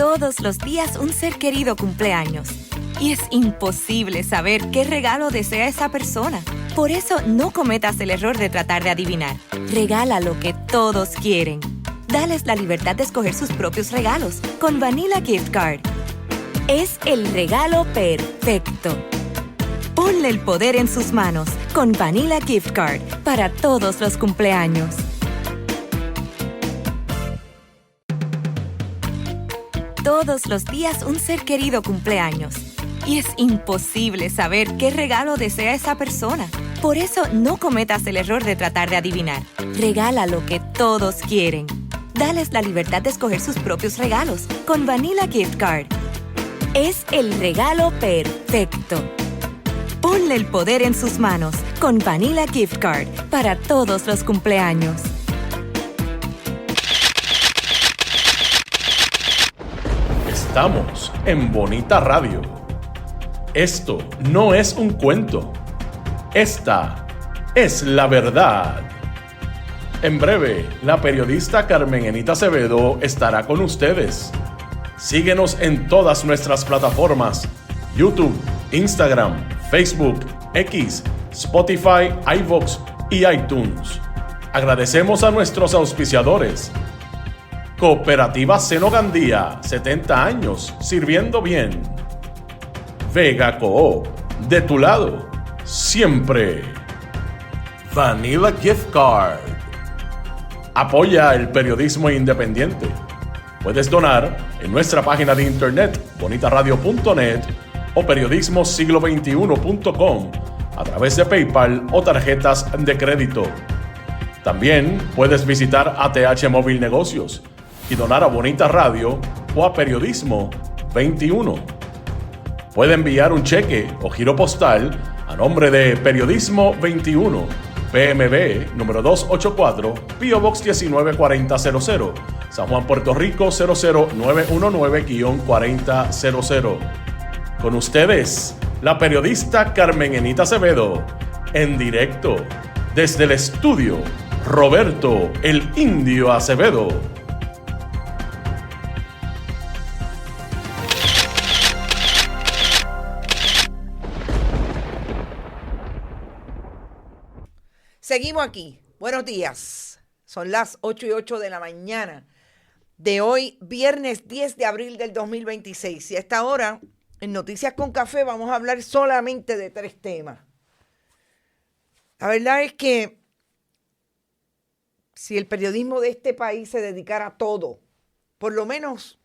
Todos los días un ser querido cumpleaños. Y es imposible saber qué regalo desea esa persona. Por eso no cometas el error de tratar de adivinar. Regala lo que todos quieren. Dales la libertad de escoger sus propios regalos con Vanilla Gift Card. Es el regalo perfecto. Ponle el poder en sus manos con Vanilla Gift Card para todos los cumpleaños. Todos los días un ser querido cumpleaños. Y es imposible saber qué regalo desea esa persona. Por eso no cometas el error de tratar de adivinar. Regala lo que todos quieren. Dales la libertad de escoger sus propios regalos con Vanilla Gift Card. Es el regalo perfecto. Ponle el poder en sus manos con Vanilla Gift Card para todos los cumpleaños. Estamos en Bonita Radio. Esto no es un cuento. Esta es la verdad. En breve, la periodista Carmen Enita Acevedo estará con ustedes. Síguenos en todas nuestras plataformas: YouTube, Instagram, Facebook, X, Spotify, iVoox y iTunes. Agradecemos a nuestros auspiciadores. Cooperativa Seno Gandía, 70 años sirviendo bien. Vega Coop, de tu lado, siempre. Vanilla Gift Card. Apoya el periodismo independiente. Puedes donar en nuestra página de internet bonitaradio.net o periodismosiglo21.com a través de PayPal o tarjetas de crédito. También puedes visitar ATH Móvil Negocios y donar a Bonita Radio o a Periodismo 21. Puede enviar un cheque o giro postal a nombre de Periodismo 21, PMB número 284, P.O. Box 194000, San Juan, Puerto Rico 00919-4000. Con ustedes, la periodista Carmen Enita Acevedo, en directo desde el estudio Roberto el Indio Acevedo. Seguimos aquí. Buenos días. Son las 8:08 de la mañana de hoy, viernes 10 de abril del 2026. Y a esta hora, en Noticias con Café, vamos a hablar solamente de 3 temas. La verdad es que si el periodismo de este país se dedicara a todo, por lo menos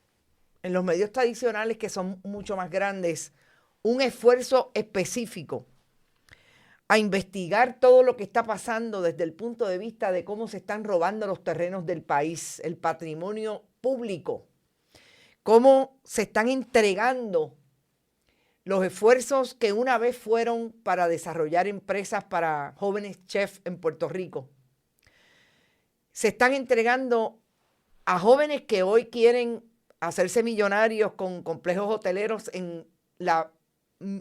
en los medios tradicionales, que son mucho más grandes, un esfuerzo específico a investigar todo lo que está pasando desde el punto de vista de cómo se están robando los terrenos del país, el patrimonio público, cómo se están entregando los esfuerzos que una vez fueron para desarrollar empresas para jóvenes chefs en Puerto Rico. Se están entregando a jóvenes que hoy quieren hacerse millonarios con complejos hoteleros en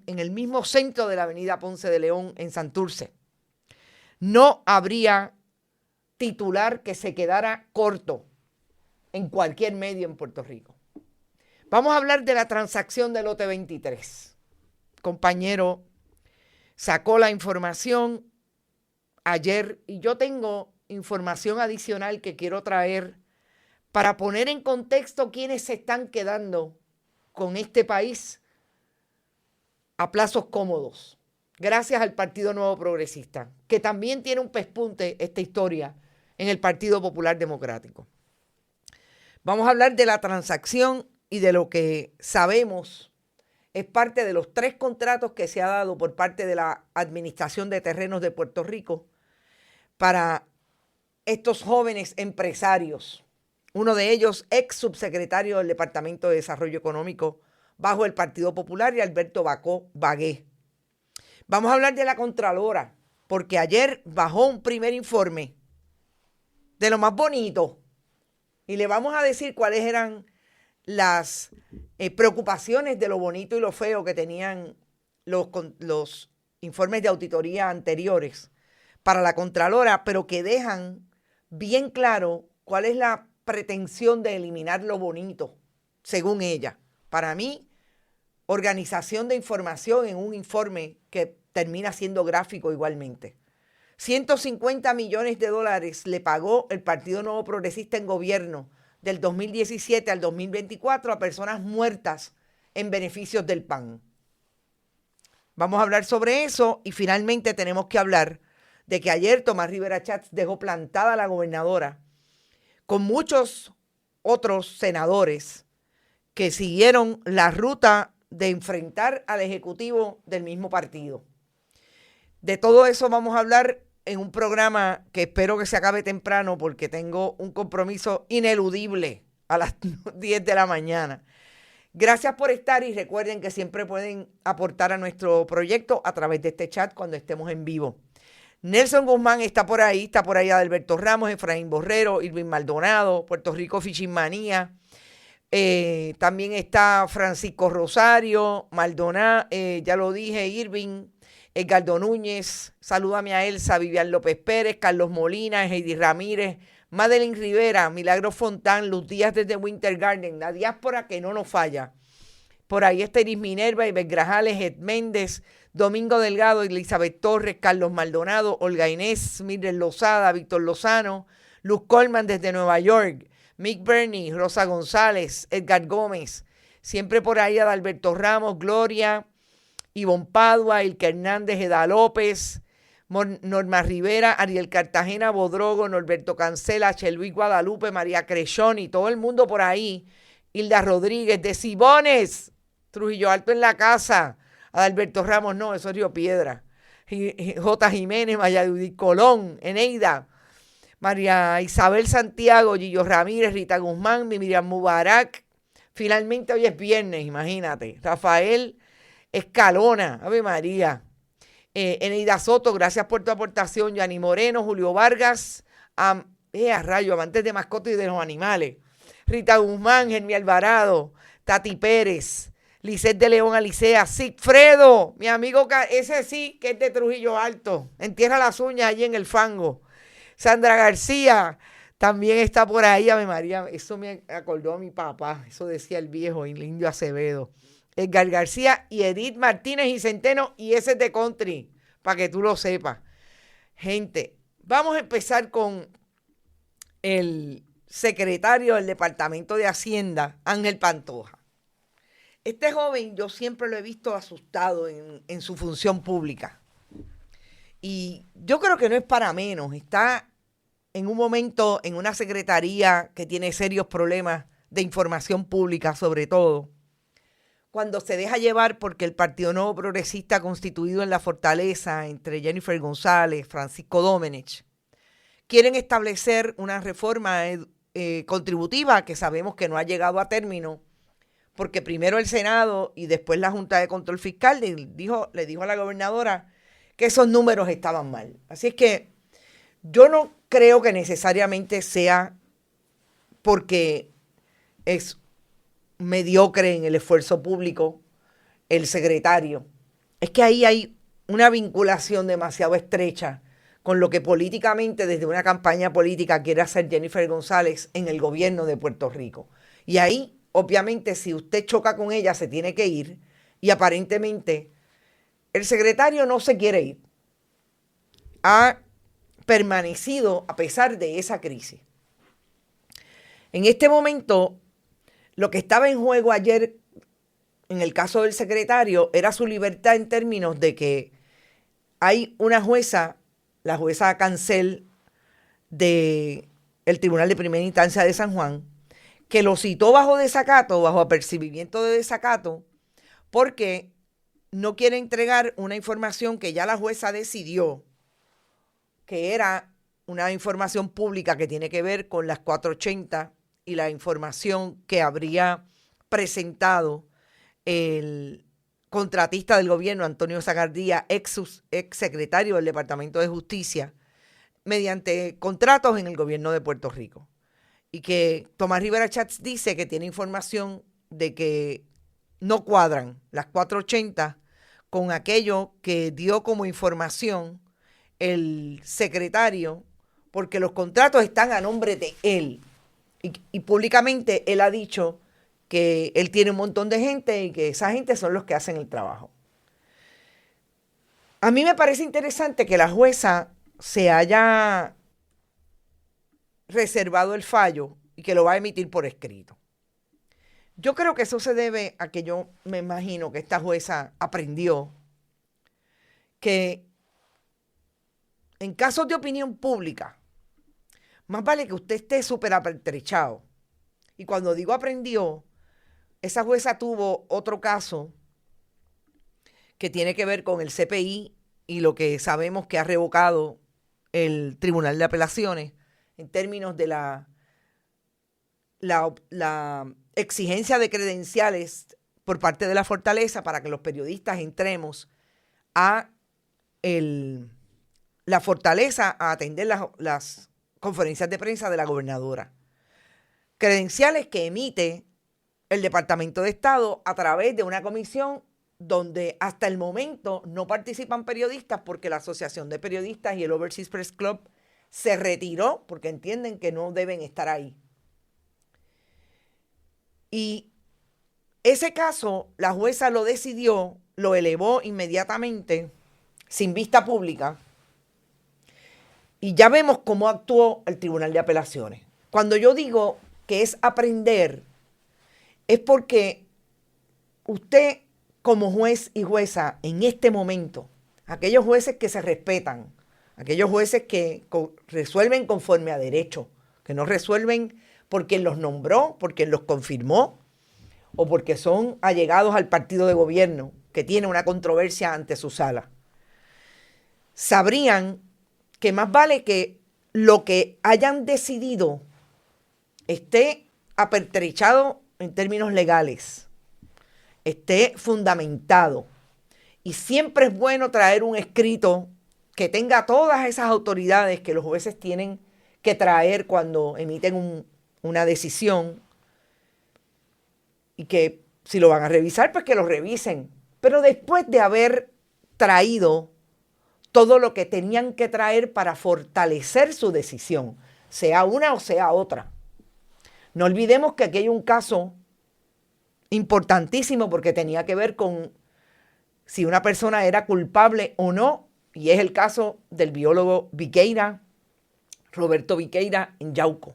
el mismo centro de la avenida Ponce de León, en Santurce. No habría titular que se quedara corto en cualquier medio en Puerto Rico. Vamos a hablar de la transacción del lote 23. Compañero sacó la información ayer y yo tengo información adicional que quiero traer para poner en contexto quiénes se están quedando con este país a plazos cómodos, gracias al Partido Nuevo Progresista, que también tiene un pespunte esta historia en el Partido Popular Democrático. Vamos a hablar de la transacción y de lo que sabemos es parte de los 3 contratos que se ha dado por parte de la Administración de Terrenos de Puerto Rico para estos jóvenes empresarios. Uno de ellos, ex subsecretario del Departamento de Desarrollo Económico bajo el Partido Popular, y Alberto Bacó Bagué. Vamos a hablar de la Contralora, porque ayer bajó un primer informe de lo más bonito y le vamos a decir cuáles eran las preocupaciones de lo bonito y lo feo que tenían los informes de auditoría anteriores para la Contralora, pero que dejan bien claro cuál es la pretensión de eliminar lo bonito según ella. Para mí, organización de información en un informe que termina siendo gráfico igualmente. 150 millones de dólares le pagó el Partido Nuevo Progresista en gobierno del 2017 al 2024 a personas muertas en beneficios del PAN. Vamos a hablar sobre eso y finalmente tenemos que hablar de que ayer Tomás Rivera Schatz dejó plantada a la gobernadora con muchos otros senadores que siguieron la ruta de enfrentar al ejecutivo del mismo partido. De todo eso vamos a hablar en un programa que espero que se acabe temprano porque tengo un compromiso ineludible a las 10 de la mañana. Gracias por estar y recuerden que siempre pueden aportar a nuestro proyecto a través de este chat cuando estemos en vivo. Nelson Guzmán está por ahí Adalberto Ramos, Efraín Borrero, Irving Maldonado, Puerto Rico Fishing Manía. También está Francisco Rosario, Maldonado, ya lo dije, Irving, Edgardo Núñez, salúdame a Elsa, Vivian López Pérez, Carlos Molina, Heidi Ramírez, Madeline Rivera, Milagro Fontán, Luz Díaz desde Winter Garden, la diáspora que no nos falla. Por ahí está Iris Minerva, Iber Grajales, Ed Méndez, Domingo Delgado, Elizabeth Torres, Carlos Maldonado, Olga Inés, Mildred Lozada, Víctor Lozano, Luz Coleman desde Nueva York, Mick Bernie, Rosa González, Edgar Gómez, siempre por ahí Adalberto Ramos, Gloria, Ivonne Padua, Ilka Hernández, Eda López, Norma Rivera, Ariel Cartagena, Bodrogo, Norberto Cancela, Chelvi Guadalupe, María Crechón y todo el mundo por ahí. Hilda Rodríguez, de Cibones, Trujillo Alto en la casa. Adalberto Ramos, no, eso es Río Piedra. J. Jiménez, Maya Judith Colón, Eneida, María Isabel Santiago, Gillo Ramírez, Rita Guzmán, Miriam Mubarak. Finalmente hoy es viernes, imagínate. Rafael Escalona, Ave María. Eneida Soto, gracias por tu aportación. Yani Moreno, Julio Vargas, a rayo, amantes de mascotas y de los animales. Rita Guzmán, Germi Alvarado, Tati Pérez, Lisette de León Alicea, Sigfredo, mi amigo, ese sí que es de Trujillo Alto, entierra las uñas allí en el fango. Sandra García, también está por ahí, Ave María, eso me acordó a mi papá, eso decía el viejo Indio Acevedo. Edgar García y Edith Martínez y Centeno, y ese es de country, para que tú lo sepas. Gente, vamos a empezar con el secretario del Departamento de Hacienda, Ángel Pantoja. Este joven yo siempre lo he visto asustado en su función pública. Y yo creo que no es para menos. Está en un momento en una secretaría que tiene serios problemas de información pública, sobre todo cuando se deja llevar porque el Partido Nuevo Progresista constituido en la Fortaleza entre Jennifer González, Francisco Domenech, quieren establecer una reforma contributiva que sabemos que no ha llegado a término porque primero el Senado y después la Junta de Control Fiscal le dijo a la gobernadora que esos números estaban mal. Así es que yo no creo que necesariamente sea porque es mediocre en el esfuerzo público el secretario. Es que ahí hay una vinculación demasiado estrecha con lo que políticamente desde una campaña política quiere hacer Jennifer González en el gobierno de Puerto Rico. Y ahí, obviamente, si usted choca con ella, se tiene que ir. Y aparentemente, el secretario no se quiere ir. Ha permanecido a pesar de esa crisis. En este momento, lo que estaba en juego ayer, en el caso del secretario, era su libertad en términos de que hay una jueza, la jueza Cancel del Tribunal de Primera Instancia de San Juan, que lo citó bajo desacato, bajo apercibimiento de desacato, porque no quiere entregar una información que ya la jueza decidió, que era una información pública que tiene que ver con las 480 y la información que habría presentado el contratista del gobierno, Antonio Zagardía, ex secretario del Departamento de Justicia, mediante contratos en el gobierno de Puerto Rico. Y que Tomás Rivera Schatz dice que tiene información de que no cuadran las 480 con aquello que dio como información el secretario, porque los contratos están a nombre de él. Y públicamente él ha dicho que él tiene un montón de gente y que esa gente son los que hacen el trabajo. A mí me parece interesante que la jueza se haya reservado el fallo y que lo va a emitir por escrito. Yo creo que eso se debe a que yo me imagino que esta jueza aprendió que en casos de opinión pública, más vale que usted esté súper apertrechado. Y cuando digo aprendió, esa jueza tuvo otro caso que tiene que ver con el CPI y lo que sabemos que ha revocado el Tribunal de Apelaciones en términos de la exigencia de credenciales por parte de la Fortaleza para que los periodistas entremos a la Fortaleza a atender las conferencias de prensa de la gobernadora. Credenciales que emite el Departamento de Estado a través de una comisión donde hasta el momento no participan periodistas porque la Asociación de Periodistas y el Overseas Press Club se retiró porque entienden que no deben estar ahí. Y ese caso, la jueza lo decidió, lo elevó inmediatamente, sin vista pública, y ya vemos cómo actuó el Tribunal de Apelaciones. Cuando yo digo que es aprender, es porque usted como juez y jueza en este momento, aquellos jueces que se respetan, aquellos jueces que resuelven conforme a derecho, que no resuelven por quien los nombró, por quien los confirmó, o porque son allegados al partido de gobierno que tiene una controversia ante su sala, sabrían que más vale que lo que hayan decidido esté apertrechado en términos legales, esté fundamentado. Y siempre es bueno traer un escrito que tenga todas esas autoridades que los jueces tienen que traer cuando emiten una decisión, y que si lo van a revisar, pues que lo revisen. Pero después de haber traído todo lo que tenían que traer para fortalecer su decisión, sea una o sea otra. No olvidemos que aquí hay un caso importantísimo porque tenía que ver con si una persona era culpable o no, y es el caso del biólogo Viqueira, Roberto Viqueira, en Yauco.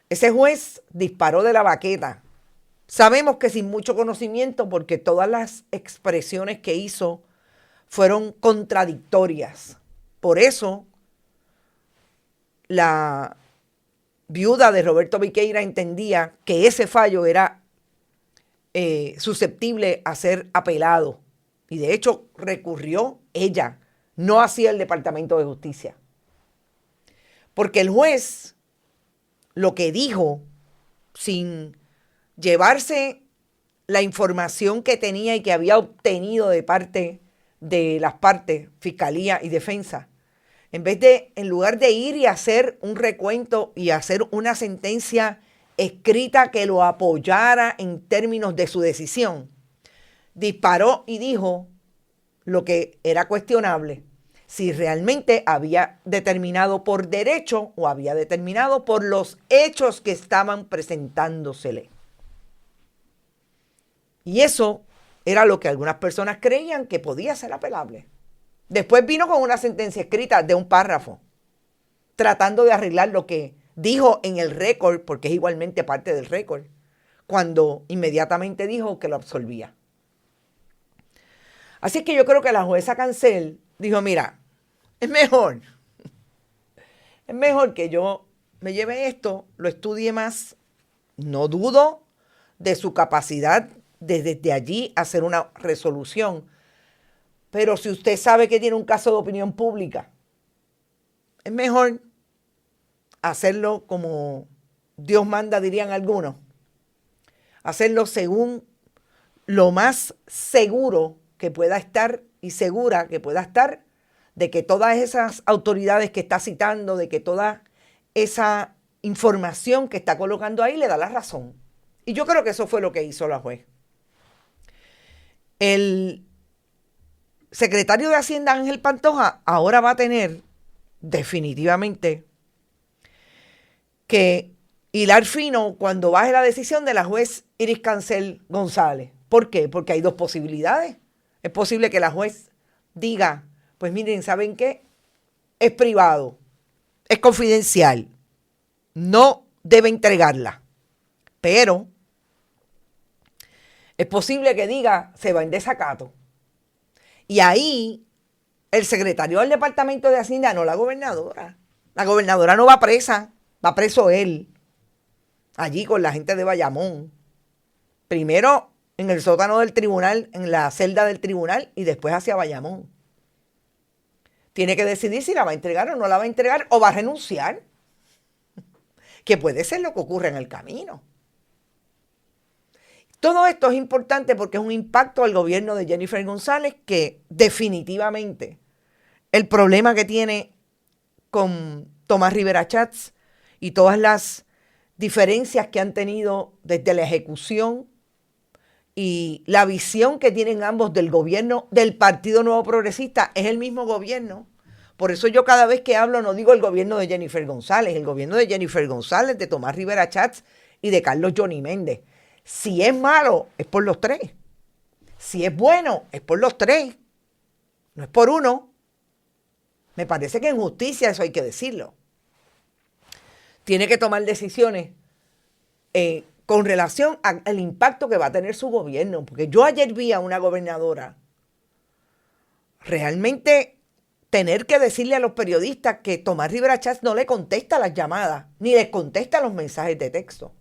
Ese juez disparó de la baqueta. Sabemos que sin mucho conocimiento porque todas las expresiones que hizo fueron contradictorias. Por eso la viuda de Roberto Viqueira entendía que ese fallo era susceptible a ser apelado. Y de hecho recurrió ella, no hacía el Departamento de Justicia. Porque el juez lo que dijo, sin llevarse la información que tenía y que había obtenido de parte de las partes, Fiscalía y Defensa, en lugar de ir y hacer un recuento y hacer una sentencia escrita que lo apoyara en términos de su decisión, disparó y dijo lo que era cuestionable, si realmente había determinado por derecho o había determinado por los hechos que estaban presentándosele. Y eso era lo que algunas personas creían que podía ser apelable. Después vino con una sentencia escrita de un párrafo, tratando de arreglar lo que dijo en el récord, porque es igualmente parte del récord, cuando inmediatamente dijo que lo absolvía. Así que yo creo que la jueza Cancel dijo, mira, es mejor que yo me lleve esto, lo estudie más, no dudo de su capacidad de desde allí hacer una resolución, pero si usted sabe que tiene un caso de opinión pública, es mejor hacerlo como Dios manda, dirían algunos, hacerlo según lo más seguro que pueda estar y segura que pueda estar de que todas esas autoridades que está citando, de que toda esa información que está colocando ahí le da la razón. Y yo creo que eso fue lo que hizo la juez. El secretario de Hacienda, Ángel Pantoja, ahora va a tener definitivamente que hilar fino cuando baje la decisión de la juez Iris Cancel González. ¿Por qué? Porque hay dos posibilidades. Es posible que la juez diga, pues miren, ¿saben qué? Es privado, es confidencial, no debe entregarla. Pero es posible que diga, se va en desacato. Y ahí el secretario del Departamento de Hacienda, no la gobernadora. La gobernadora no va presa, va preso él. Allí con la gente de Bayamón. Primero en el sótano del tribunal, en la celda del tribunal, y después hacia Bayamón. Tiene que decidir si la va a entregar o no la va a entregar, o va a renunciar. Que puede ser lo que ocurre en el camino. Todo esto es importante porque es un impacto al gobierno de Jennifer González, que definitivamente el problema que tiene con Tomás Rivera Chats y todas las diferencias que han tenido desde la ejecución y la visión que tienen ambos del gobierno del Partido Nuevo Progresista, es el mismo gobierno. Por eso yo cada vez que hablo no digo el gobierno de Jennifer González, el gobierno de Jennifer González, de Tomás Rivera Chats y de Carlos Johnny Méndez. Si es malo, es por los tres. Si es bueno, es por los tres. No es por uno. Me parece que en justicia eso hay que decirlo. Tiene que tomar decisiones con relación al impacto que va a tener su gobierno. Porque yo ayer vi a una gobernadora realmente tener que decirle a los periodistas que Tomás Rivera Chats no le contesta las llamadas, ni les contesta los mensajes de texto.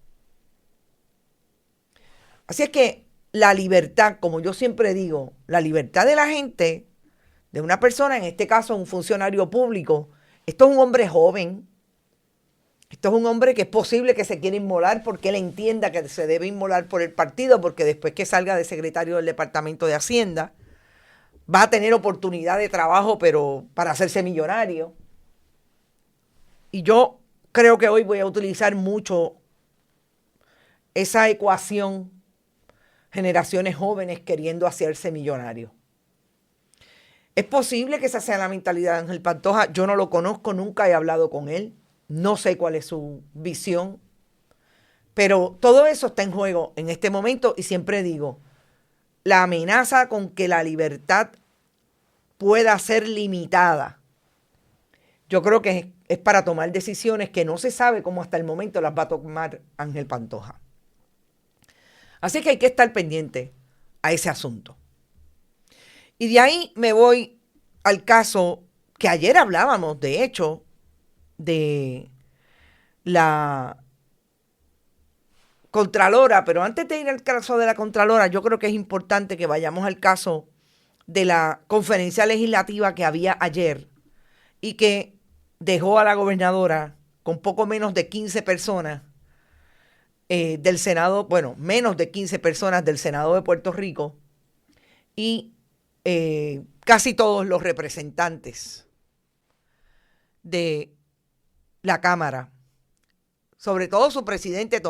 Así es que la libertad, como yo siempre digo, la libertad de la gente, de una persona, en este caso un funcionario público, esto es un hombre joven, esto es un hombre que es posible que se quiera inmolar porque él entienda que se debe inmolar por el partido, porque después que salga de secretario del Departamento de Hacienda, va a tener oportunidad de trabajo, pero para hacerse millonario. Y yo creo que hoy voy a utilizar mucho esa ecuación, generaciones jóvenes queriendo hacerse millonarios. Es posible que esa sea la mentalidad de Ángel Pantoja. Yo no lo conozco, nunca he hablado con él. No sé cuál es su visión. Pero todo eso está en juego en este momento y siempre digo, la amenaza con que la libertad pueda ser limitada, yo creo que es para tomar decisiones que no se sabe cómo hasta el momento las va a tomar Ángel Pantoja. Así que hay que estar pendiente a ese asunto. Y de ahí me voy al caso que ayer hablábamos, de hecho, de la Contralora, pero antes de ir al caso de la Contralora, yo creo que es importante que vayamos al caso de la conferencia legislativa que había ayer y que dejó a la gobernadora con poco menos de 15 personas del Senado, bueno, menos de 15 personas del Senado de Puerto Rico y casi todos los representantes de la Cámara, sobre todo su presidente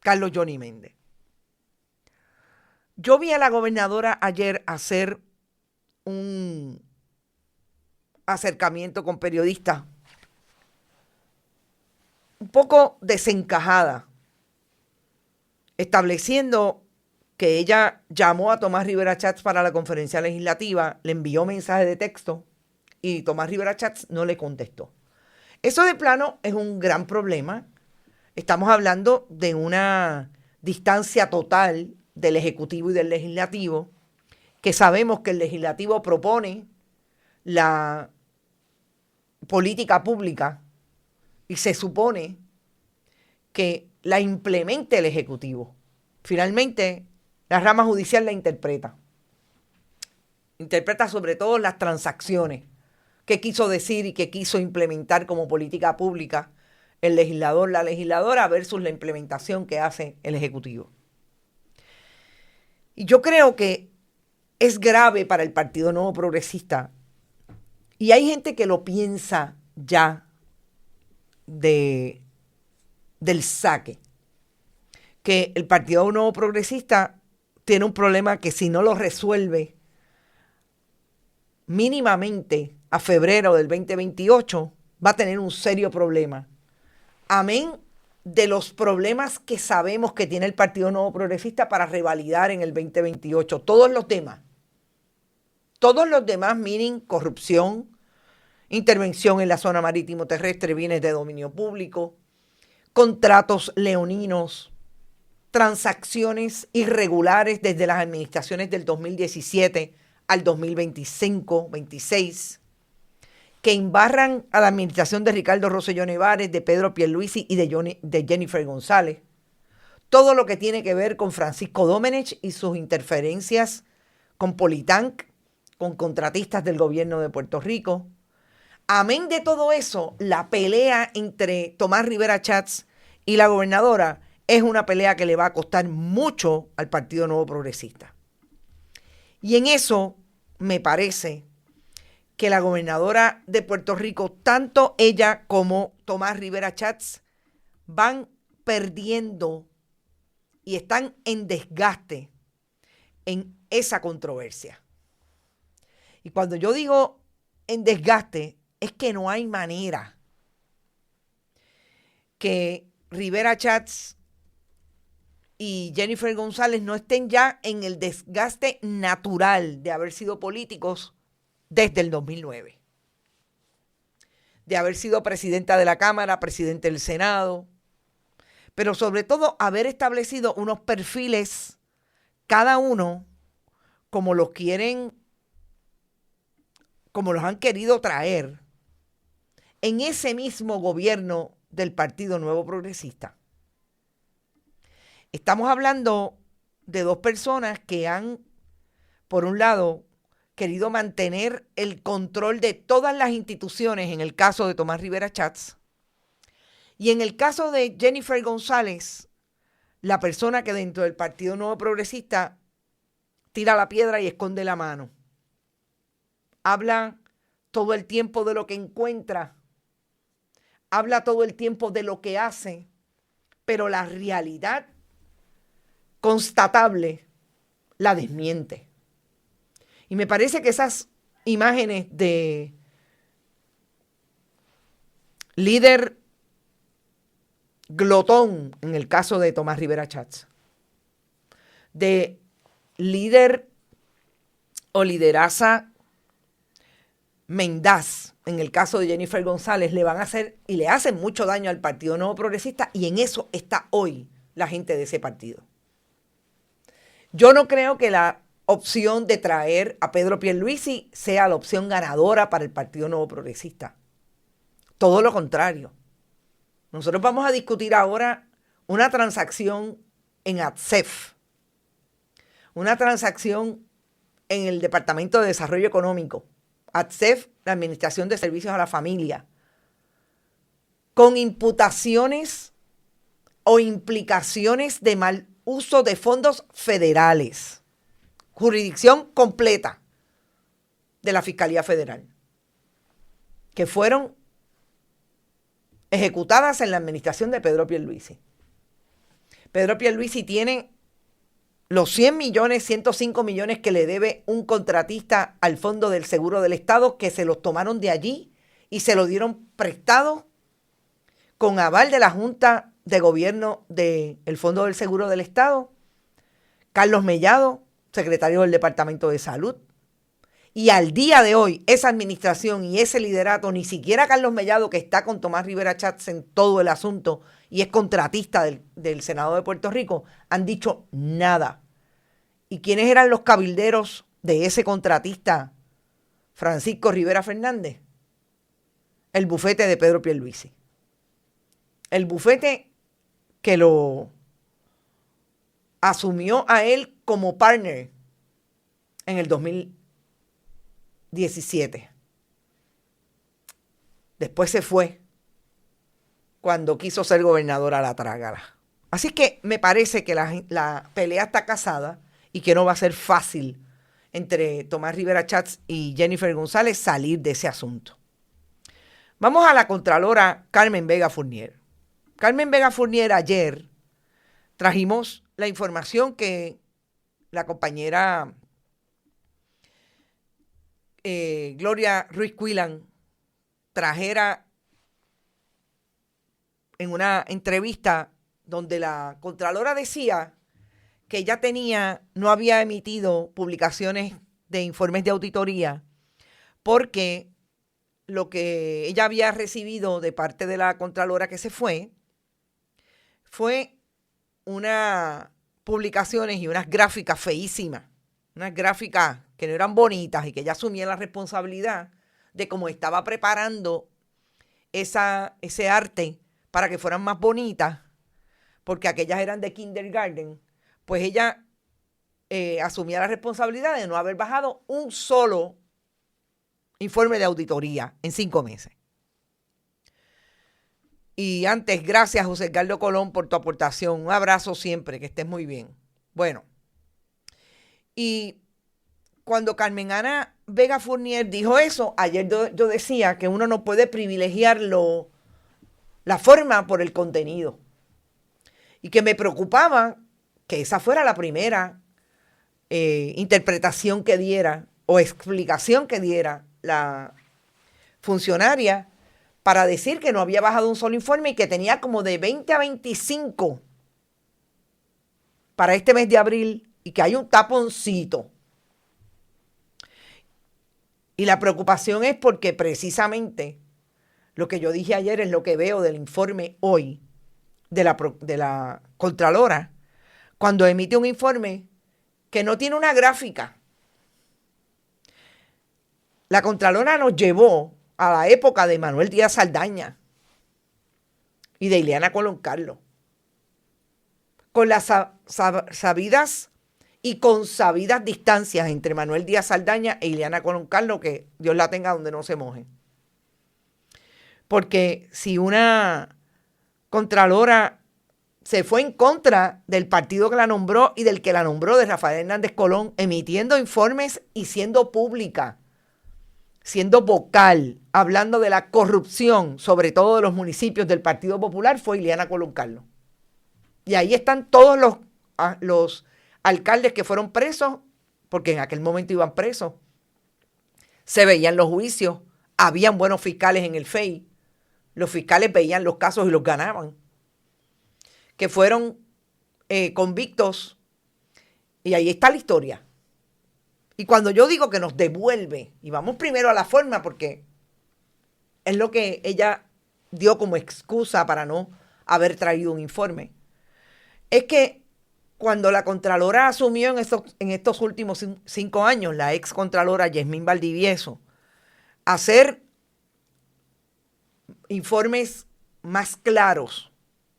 Carlos Johnny Méndez. Yo vi a la gobernadora ayer hacer un acercamiento con periodistas un poco desencajada, estableciendo que ella llamó a Tomás Rivera Chats para la conferencia legislativa, le envió mensaje de texto y Tomás Rivera Chats no le contestó. Eso de plano es un gran problema. Estamos hablando de una distancia total del Ejecutivo y del Legislativo, que sabemos que el Legislativo propone la política pública y se supone que la implemente el Ejecutivo. Finalmente, la rama judicial la interpreta. Interpreta sobre todo las transacciones, qué quiso decir y qué quiso implementar como política pública el legislador, la legisladora, versus la implementación que hace el Ejecutivo. Y yo creo que es grave para el Partido Nuevo Progresista, y hay gente que lo piensa ya del saque, que el Partido Nuevo Progresista tiene un problema que si no lo resuelve mínimamente a febrero del 2028, va a tener un serio problema. Amén de los problemas que sabemos que tiene el Partido Nuevo Progresista para revalidar en el 2028. Todos los demás, miren, corrupción, intervención en la zona marítimo terrestre, bienes de dominio público, contratos leoninos, transacciones irregulares desde las administraciones del 2017 al 2025-26, que embarran a la administración de Ricardo Rosselló Nevares, de Pedro Pierluisi y de Jennifer González. Todo lo que tiene que ver con Francisco Domenech y sus interferencias con Politank, con contratistas del gobierno de Puerto Rico. Amén de todo eso, la pelea entre Tomás Rivera Chats y la gobernadora es una pelea que le va a costar mucho al Partido Nuevo Progresista. Y en eso me parece que la gobernadora de Puerto Rico, tanto ella como Tomás Rivera Chats, van perdiendo y están en desgaste en esa controversia. Y cuando yo digo en desgaste, es que no hay manera que Rivera Chats y Jennifer González no estén ya en el desgaste natural de haber sido políticos desde el 2009. De haber sido presidenta de la Cámara, presidente del Senado, pero sobre todo haber establecido unos perfiles, cada uno como los quieren, como los han querido traer en ese mismo gobierno del Partido Nuevo Progresista. Estamos hablando de dos personas que han, por un lado, querido mantener el control de todas las instituciones, en el caso de Tomás Rivera Chats, y en el caso de Jennifer González, la persona que dentro del Partido Nuevo Progresista tira la piedra y esconde la mano. Habla todo el tiempo de lo que encuentra, habla todo el tiempo de lo que hace, pero la realidad constatable la desmiente. Y me parece que esas imágenes de líder glotón, en el caso de Tomás Rivera Chats, de líder o lideraza mendaz, en el caso de Jennifer González, le van a hacer y le hacen mucho daño al Partido Nuevo Progresista, y en eso está hoy la gente de ese partido. Yo no creo que la opción de traer a Pedro Pierluisi sea la opción ganadora para el Partido Nuevo Progresista. Todo lo contrario. Nosotros vamos a discutir ahora una transacción en ATSEF, una transacción en el Departamento de Desarrollo Económico, ATSEF, la Administración de Servicios a la Familia, con imputaciones o implicaciones de mal uso de fondos federales, jurisdicción completa de la Fiscalía Federal, que fueron ejecutadas en la administración de Pedro Pierluisi. Pedro Pierluisi tiene los 100 millones, 105 millones que le debe un contratista al Fondo del Seguro del Estado, que se los tomaron de allí y se lo dieron prestado con aval de la Junta de Gobierno del Fondo del Seguro del Estado, Carlos Mellado, secretario del Departamento de Salud. Y al día de hoy, esa administración y ese liderato, ni siquiera Carlos Mellado, que está con Tomás Rivera Chats en todo el asunto y es contratista del Senado de Puerto Rico, han dicho nada. ¿Y quiénes eran los cabilderos de ese contratista, Francisco Rivera Fernández? El bufete de Pedro Pierluisi. El bufete que lo asumió a él como partner en el 2017. Después se fue cuando quiso ser gobernador a la trágala. Así que me parece que la pelea está casada y que no va a ser fácil entre Tomás Rivera Chats y Jennifer González salir de ese asunto. Vamos a la contralora Carmen Vega Fournier. Carmen Vega Fournier, ayer trajimos la información que la compañera Gloria Ruiz Quillan trajera en una entrevista donde la Contralora decía que ella no había emitido publicaciones de informes de auditoría porque lo que ella había recibido de parte de la Contralora que se fue unas publicaciones y unas gráficas feísimas, unas gráficas que no eran bonitas y que ella asumía la responsabilidad de cómo estaba preparando ese arte para que fueran más bonitas, porque aquellas eran de kindergarten, pues ella asumía la responsabilidad de no haber bajado un solo informe de auditoría en 5 meses. Y antes, gracias José Edgardo Colón por tu aportación. Un abrazo siempre, que estés muy bien. Bueno, y cuando Carmen Ana Vega Fournier dijo eso, ayer yo decía que uno no puede privilegiar la forma por el contenido. Y que me preocupaba que esa fuera la primera interpretación que diera o explicación que diera la funcionaria para decir que no había bajado un solo informe y que tenía como de 20 a 25 para este mes de abril y que hay un taponcito. Y la preocupación es porque precisamente lo que yo dije ayer es lo que veo del informe hoy de la Contralora, cuando emite un informe que no tiene una gráfica. La Contralora nos llevó a la época de Manuel Díaz Saldaña y de Ileana Colón Carlos, con las sabidas y consabidas distancias entre Manuel Díaz Saldaña e Ileana Colón Carlos, que Dios la tenga donde no se moje. Porque si una Contralora se fue en contra del partido que la nombró y del que la nombró, de Rafael Hernández Colón, emitiendo informes y siendo pública, siendo vocal, hablando de la corrupción, sobre todo de los municipios del Partido Popular, fue Ileana Colón Carlos. Y ahí están todos los alcaldes que fueron presos, porque en aquel momento iban presos. Se veían los juicios, habían buenos fiscales en el FEI, los fiscales veían los casos y los ganaban, que fueron convictos, y ahí está la historia. Y cuando yo digo que nos devuelve, y vamos primero a la forma, porque es lo que ella dio como excusa para no haber traído un informe, es que cuando la Contralora asumió en estos últimos 5 años, la ex Contralora Yasmín Valdivieso, hacer informes más claros,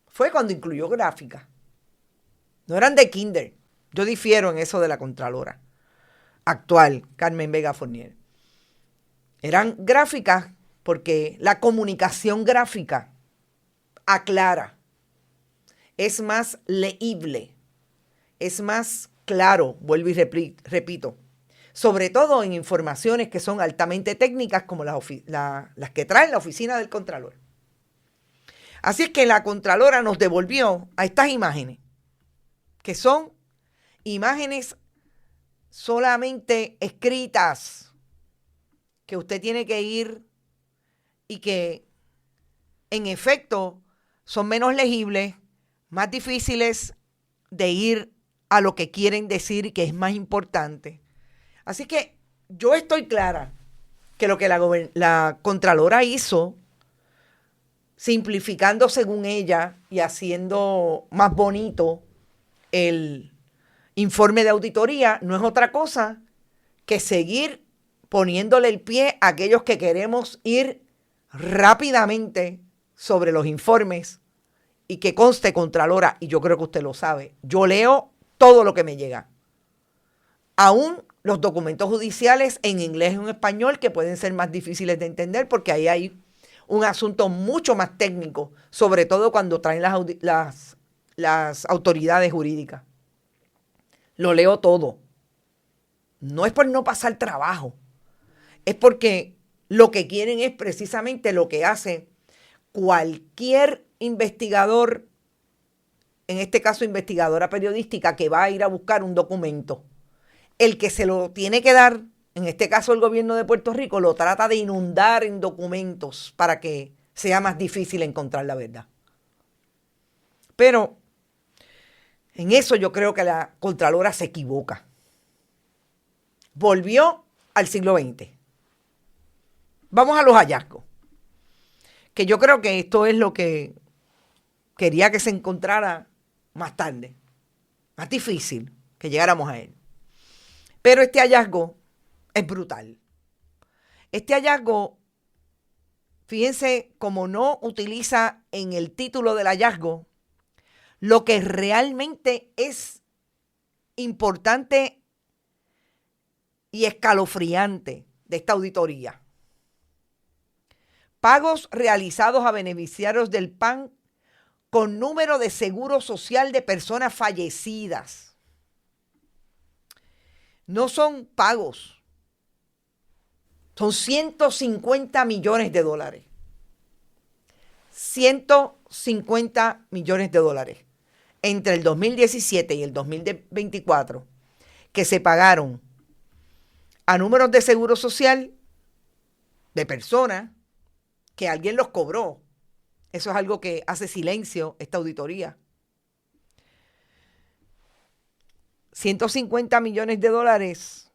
fue cuando incluyó gráficas. No eran de kinder. Yo difiero en eso de la Contralora actual, Carmen Vega Fournier. Eran gráficas porque la comunicación gráfica aclara, es más leíble, es más claro, vuelvo y repito, sobre todo en informaciones que son altamente técnicas como las que trae la oficina del Contralor. Así es que la Contralora nos devolvió a estas imágenes, que son imágenes solamente escritas, que usted tiene que ir y que en efecto son menos legibles, más difíciles de ir a lo que quieren decir y que es más importante. Así que yo estoy clara que lo que la Contralora hizo, simplificando según ella y haciendo más bonito el informe de auditoría, no es otra cosa que seguir poniéndole el pie a aquellos que queremos ir rápidamente sobre los informes. Y que conste, Contralora, y yo creo que usted lo sabe, yo leo todo lo que me llega. Aún los documentos judiciales en inglés y en español, que pueden ser más difíciles de entender porque ahí hay un asunto mucho más técnico, sobre todo cuando traen las autoridades jurídicas. Lo leo todo. No es por no pasar trabajo, es porque lo que quieren es precisamente lo que hace cualquier investigador, en este caso investigadora periodística, que va a ir a buscar un documento. El que se lo tiene que dar, en este caso el gobierno de Puerto Rico, lo trata de inundar en documentos para que sea más difícil encontrar la verdad. Pero en eso yo creo que la Contralora se equivoca. Volvió al siglo XX. Vamos a los hallazgos, que yo creo que esto es lo que quería que se encontrara más tarde, más difícil que llegáramos a él. Pero este hallazgo es brutal. Este hallazgo, fíjense cómo no utiliza en el título del hallazgo lo que realmente es importante y escalofriante de esta auditoría. Pagos realizados a beneficiarios del PAN con número de seguro social de personas fallecidas. No son pagos, son 150 millones de dólares. 150 millones de dólares entre el 2017 y el 2024 que se pagaron a números de seguro social de personas que alguien los cobró. Eso es algo que hace silencio esta auditoría. 150 millones de dólares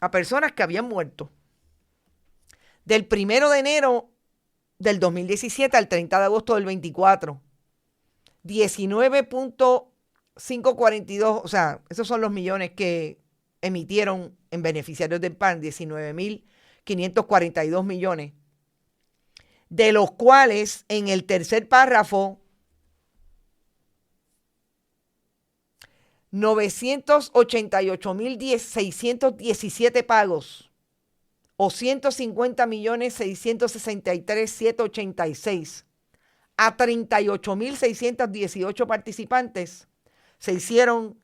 a personas que habían muerto. Del 1 de enero del 2017 al 30 de agosto del 24. 19.542, o sea, esos son los millones que emitieron en beneficiarios del PAN, 19.542 millones, de los cuales en el tercer párrafo 988.617 pagos o 150.663.786 a 38.618 participantes se hicieron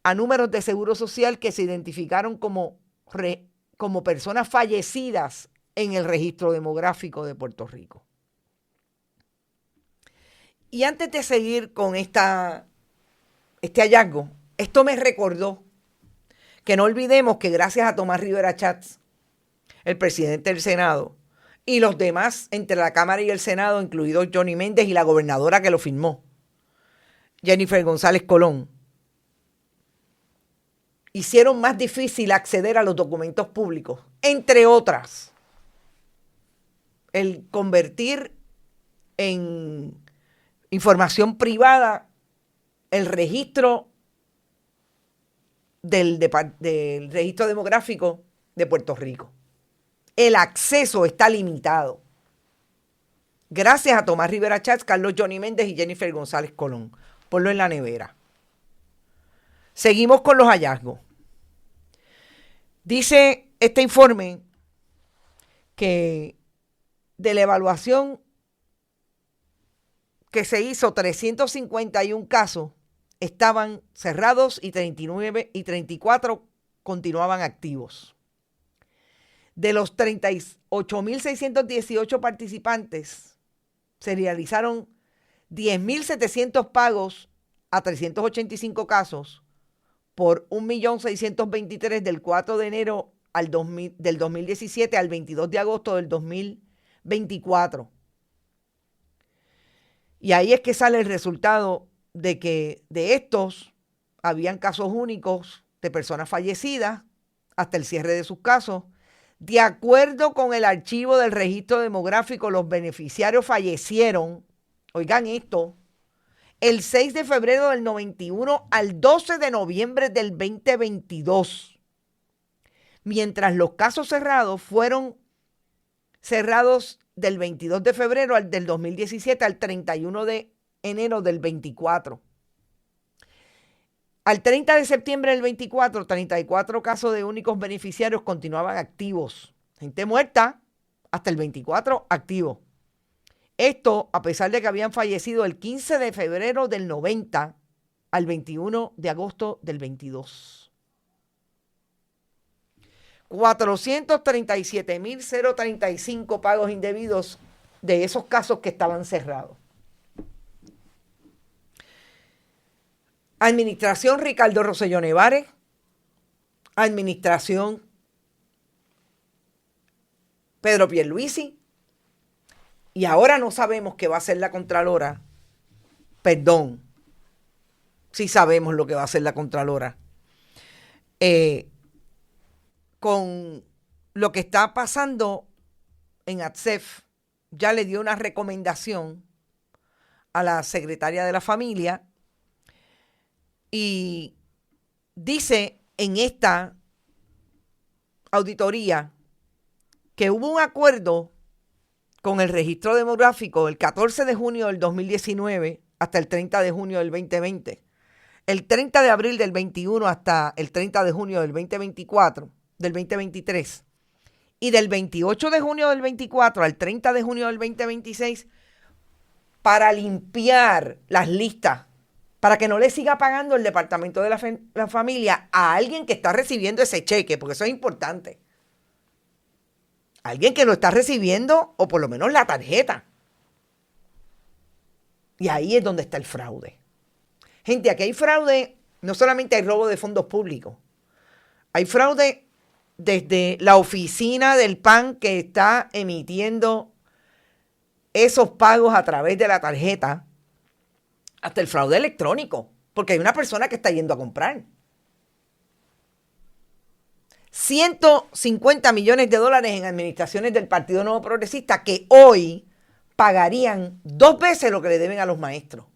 a números de seguro social que se identificaron como personas fallecidas en el registro demográfico de Puerto Rico. Y antes de seguir con este hallazgo, esto me recordó que no olvidemos que gracias a Tomás Rivera Chats, el presidente del Senado, y los demás entre la Cámara y el Senado, incluido Johnny Méndez y la gobernadora que lo firmó, Jennifer González Colón, hicieron más difícil acceder a los documentos públicos, entre otras, el convertir en información privada el registro del registro demográfico de Puerto Rico. El acceso está limitado. Gracias a Tomás Rivera Chats, Carlos Johnny Méndez y Jennifer González Colón. Ponlo en la nevera. Seguimos con los hallazgos. Dice este informe que de la evaluación que se hizo, 351 casos estaban cerrados y 34 continuaban activos. De los 38.618 participantes, se realizaron 10.700 pagos a 385 casos por 1.623.000 del 4 de enero del 2017 al 22 de agosto del 2024. Y ahí es que sale el resultado de que de estos habían casos únicos de personas fallecidas hasta el cierre de sus casos. De acuerdo con el archivo del registro demográfico, los beneficiarios fallecieron, oigan esto, el 6 de febrero del 91 al 12 de noviembre del 2022. Mientras los casos cerrados fueron cerrados del 22 de febrero del 2017 al 31 de enero del 24. Al 30 de septiembre del 24, 34 casos de únicos beneficiarios continuaban activos. Gente muerta hasta el 24 activo. Esto a pesar de que habían fallecido el 15 de febrero del 90 al 21 de agosto del 22. 437.035 pagos indebidos de esos casos que estaban cerrados. Administración Ricardo Rosselló Nevares. Administración Pedro Pierluisi. y ahora no sabemos qué va a hacer la Contralora, perdón, sí sabemos lo que va a hacer la Contralora, con lo que está pasando en ATSEF, ya le dio una recomendación a la secretaria de la familia y dice en esta auditoría que hubo un acuerdo con el registro demográfico el 14 de junio del 2019 hasta el 30 de junio del 2020, el 30 de abril del 21 hasta el 30 de junio del 2024, del 2023, y del 28 de junio del 24 al 30 de junio del 2026 para limpiar las listas, para que no le siga pagando el Departamento de la Familia a alguien que está recibiendo ese cheque, porque eso es importante. Alguien que lo está recibiendo, o por lo menos la tarjeta. Y ahí es donde está el fraude. Gente, aquí hay fraude, no solamente hay robo de fondos públicos, hay fraude desde la oficina del PAN que está emitiendo esos pagos a través de la tarjeta, hasta el fraude electrónico, porque hay una persona que está yendo a comprar. 150 millones de dólares en administraciones del Partido Nuevo Progresista que hoy pagarían 2 veces lo que le deben a los maestros.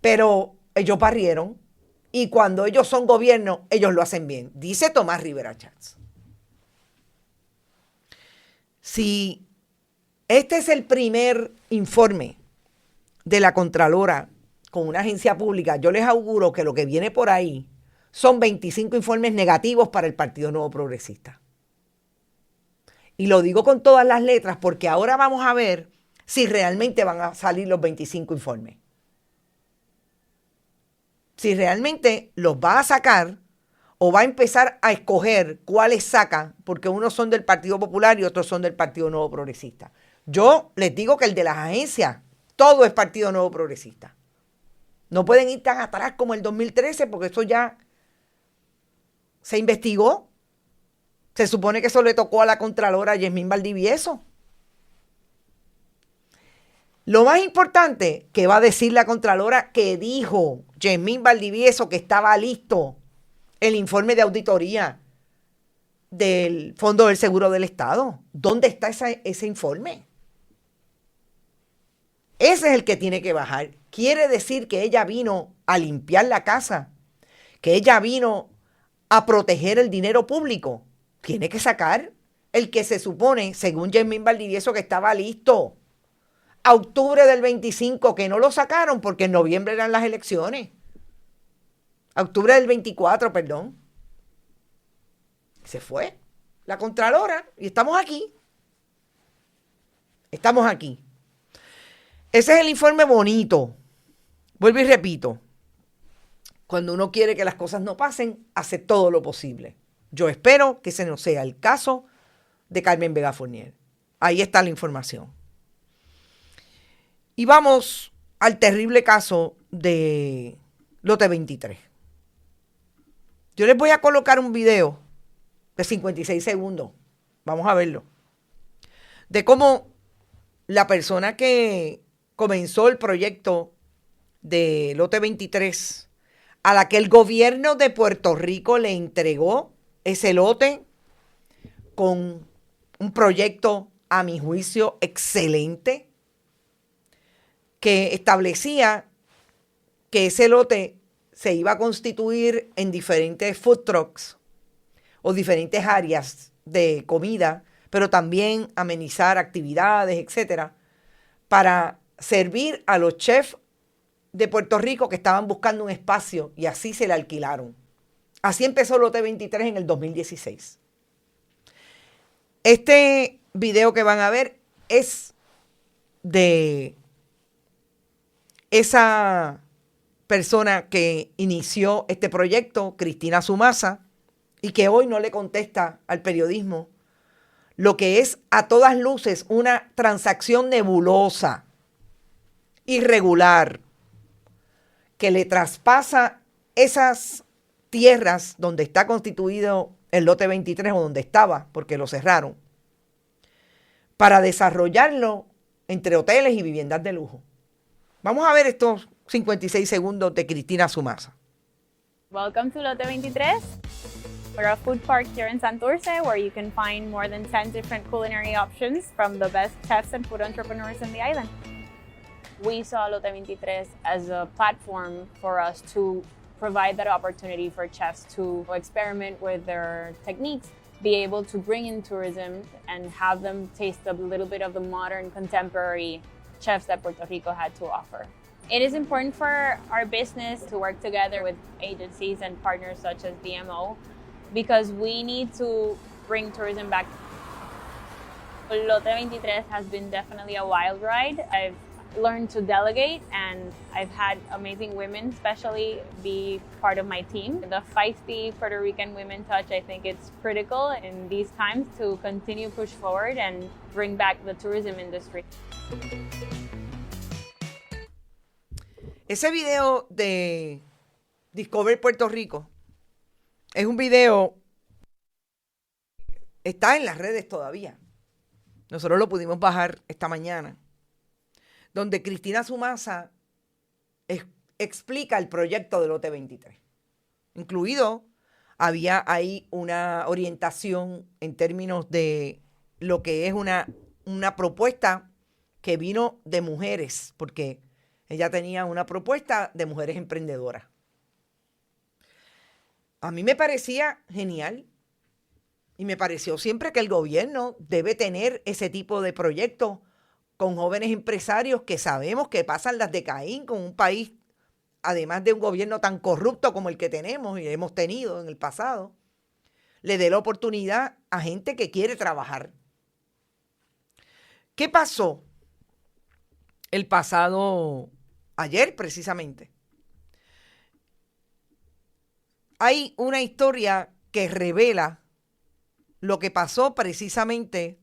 Pero ellos barrieron y cuando ellos son gobierno, ellos lo hacen bien, dice Tomás Rivera Chats. Si este es el primer informe de la Contralora con una agencia pública, yo les auguro que lo que viene por ahí son 25 informes negativos para el Partido Nuevo Progresista. Y lo digo con todas las letras porque ahora vamos a ver si realmente van a salir los 25 informes. Si realmente los va a sacar o va a empezar a escoger cuáles saca, porque unos son del Partido Popular y otros son del Partido Nuevo Progresista. Yo les digo que el de las agencias, todo es Partido Nuevo Progresista. No pueden ir tan atrás como el 2013 porque eso ya se investigó. Se supone que eso le tocó a la Contralora Yasmín Valdivieso. Lo más importante que va a decir la Contralora que dijo Yasmín Valdivieso que estaba listo el informe de auditoría del Fondo del Seguro del Estado. ¿Dónde está ese informe? Ese es el que tiene que bajar. Quiere decir que ella vino a limpiar la casa, que ella vino a proteger el dinero público. Tiene que sacar el que se supone, según Yasmín Valdivieso, que estaba listo. A octubre del 25, que no lo sacaron porque en noviembre eran las elecciones. A octubre del 24, perdón. Se fue la Contralora y estamos aquí. Estamos aquí. Ese es el informe bonito. Vuelvo y repito. Cuando uno quiere que las cosas no pasen, hace todo lo posible. Yo espero que ese no sea el caso de Carmen Vega Fournier. Ahí está la información. Y vamos al terrible caso de Lote 23. Yo les voy a colocar un video de 56 segundos. Vamos a verlo. De cómo la persona que comenzó el proyecto de Lote 23, a la que el gobierno de Puerto Rico le entregó ese lote con un proyecto, a mi juicio, excelente, que establecía que ese lote se iba a constituir en diferentes food trucks o diferentes áreas de comida, pero también amenizar actividades, etcétera, para servir a los chefs de Puerto Rico que estaban buscando un espacio y así se le alquilaron. Así empezó Lote 23 en el 2016. Este video que van a ver es de esa persona que inició este proyecto, Cristina Sumasa, y que hoy no le contesta al periodismo lo que es a todas luces una transacción nebulosa, irregular, que le traspasa esas tierras donde está constituido el Lote 23 o donde estaba, porque lo cerraron, para desarrollarlo entre hoteles y viviendas de lujo. Vamos a ver estos 56 segundos de Cristina Sumasa. Welcome to Lote 23. We're a food park here in Santurce where you can find more than 10 different culinary options from the best chefs and food entrepreneurs in the island. We saw Lote 23 as a platform for us to provide that opportunity for chefs to experiment with their techniques, be able to bring in tourism and have them taste a little bit of the modern, contemporary chefs that Puerto Rico had to offer. It is important for our business to work together with agencies and partners such as DMO because we need to bring tourism back. Lote 23 has been definitely a wild ride. I've learned to delegate and I've had amazing women especially be part of my team. The feisty Puerto Rican women touch, I think it's critical in these times to continue push forward and bring back the tourism industry. Ese video de Discover Puerto Rico es un video, está en las redes todavía. Nosotros lo pudimos bajar esta mañana, donde Cristina Sumasa explica el proyecto de Lote 23. Incluido, había ahí una orientación en términos de lo que es una propuesta que vino de mujeres, porque ella tenía una propuesta de mujeres emprendedoras. A mí me parecía genial y me pareció siempre que el gobierno debe tener ese tipo de proyectos con jóvenes empresarios que sabemos que pasan las de Caín con un país, además de un gobierno tan corrupto como el que tenemos y hemos tenido en el pasado, le dé la oportunidad a gente que quiere trabajar. ¿Qué pasó el pasado ayer precisamente? Hay una historia que revela lo que pasó precisamente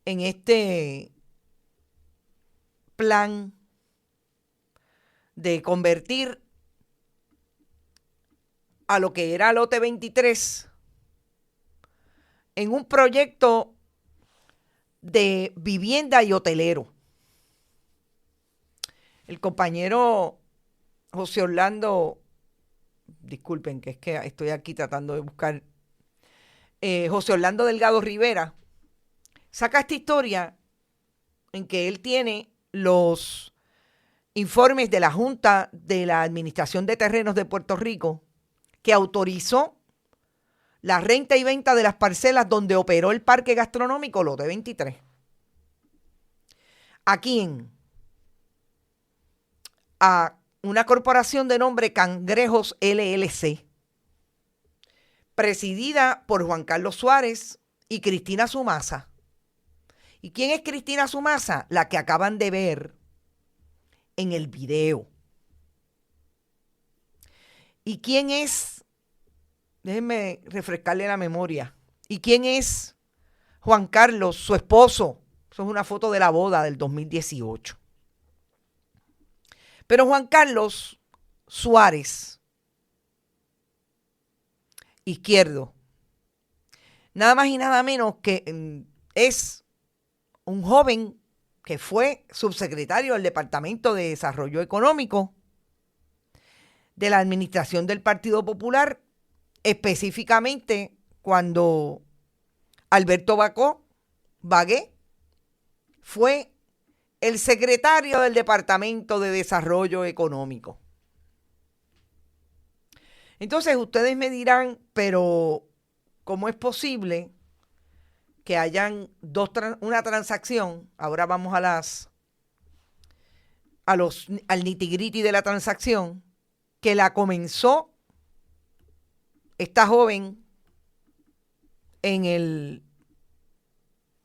en este plan de convertir a lo que era Lote 23 en un proyecto de vivienda y hotelero. El compañero José Orlando, disculpen que es que estoy aquí tratando de buscar, José Orlando Delgado Rivera, saca esta historia en que él tiene los informes de la Junta de la Administración de Terrenos de Puerto Rico que autorizó la renta y venta de las parcelas donde operó el parque gastronómico Lote 23. ¿A quién? A una corporación de nombre Cangrejos LLC, presidida por Juan Carlos Suárez y Cristina Sumasa. ¿Y quién es Cristina Sumasa? La que acaban de ver en el video. ¿Y quién es? Déjenme refrescarle la memoria. ¿Y quién es Juan Carlos, su esposo? Eso es una foto de la boda del 2018. Pero Juan Carlos Suárez, izquierdo, nada más y nada menos que es un joven que fue subsecretario del Departamento de Desarrollo Económico de la Administración del Partido Popular, específicamente cuando Alberto Bagué fue el secretario del Departamento de Desarrollo Económico. Entonces ustedes me dirán, pero ¿cómo es posible que hayan una transacción? Ahora vamos al nitty-gritty de la transacción, que la comenzó esta joven en el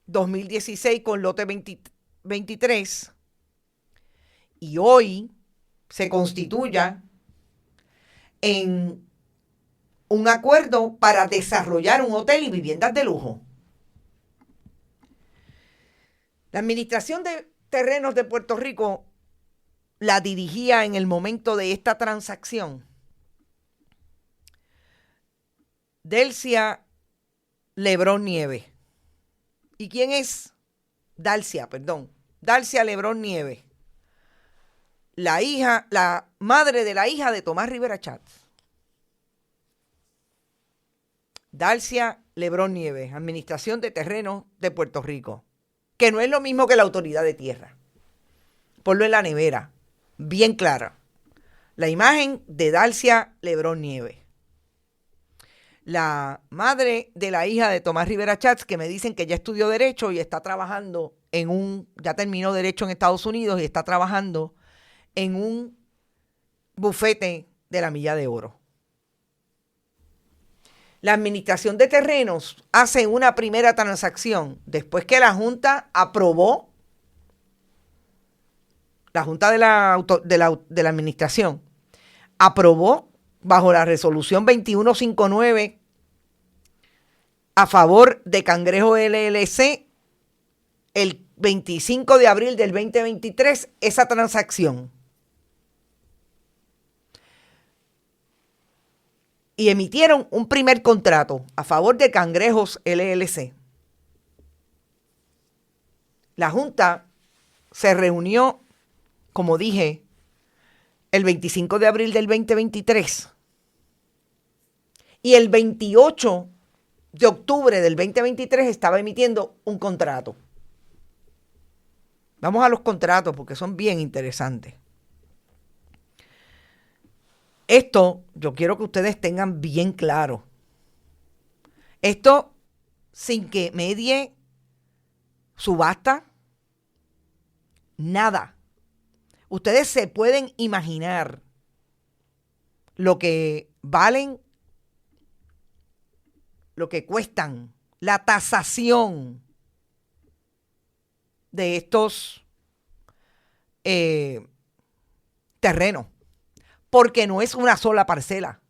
2016 con Lote 23 y hoy se constituya en un acuerdo para desarrollar un hotel y viviendas de lujo. La Administración de Terrenos de Puerto Rico la dirigía en el momento de esta transacción Delcia Lebrón Nieves. ¿Y quién es Dalcia Lebrón Nieves, la madre de la hija de Tomás Rivera Chats. Dalcia Lebrón Nieves, Administración de Terrenos de Puerto Rico, que no es lo mismo que la Autoridad de Tierra. Ponlo en la nevera, bien clara. La imagen de Dalcia Lebrón Nieves. La madre de la hija de Tomás Rivera Chats, que me dicen que ya estudió Derecho y está trabajando ya terminó Derecho en Estados Unidos y está trabajando en un bufete de la Milla de Oro. La Administración de Terrenos hace una primera transacción después que la Junta aprobó, la Junta de la Administración aprobó bajo la resolución 2159 a favor de Cangrejo LLC el 25 de abril del 2023 esa transacción. Y emitieron un primer contrato a favor de Cangrejos LLC. La Junta se reunió, como dije, el 25 de abril del 2023. Y el 28 de octubre del 2023 estaba emitiendo un contrato. Vamos a los contratos porque son bien interesantes. Esto yo quiero que ustedes tengan bien claro. Esto sin que medie subasta, nada. Ustedes se pueden imaginar lo que valen, lo que cuestan, la tasación de estos terrenos. Porque no es una sola parcela.